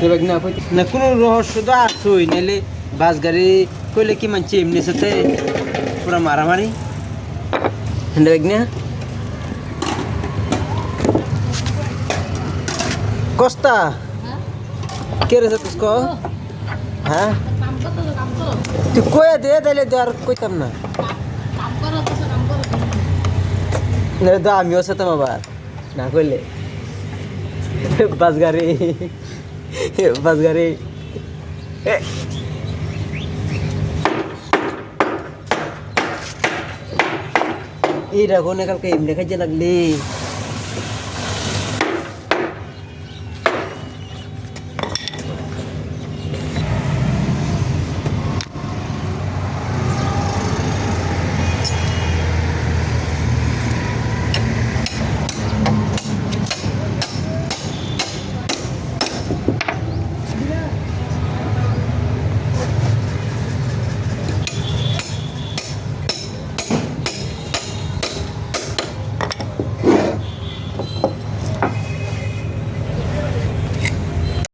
এবার না কই না কোনো রহস্য তো আসুই নাইলে বাস গাড়ি কইলে কি মানছে এমনি সাথে পুরা মারামারি দেখ না কস্তা কে রে তুসকো হ্যাঁ তুই কয়ে দে তাইলে তো আর কইতাম না নাহলে তো আমিও সাথে আবার না কইলে বাস গাড়ি এইটা কোনে কালকে এমনি খাইতে লাগলি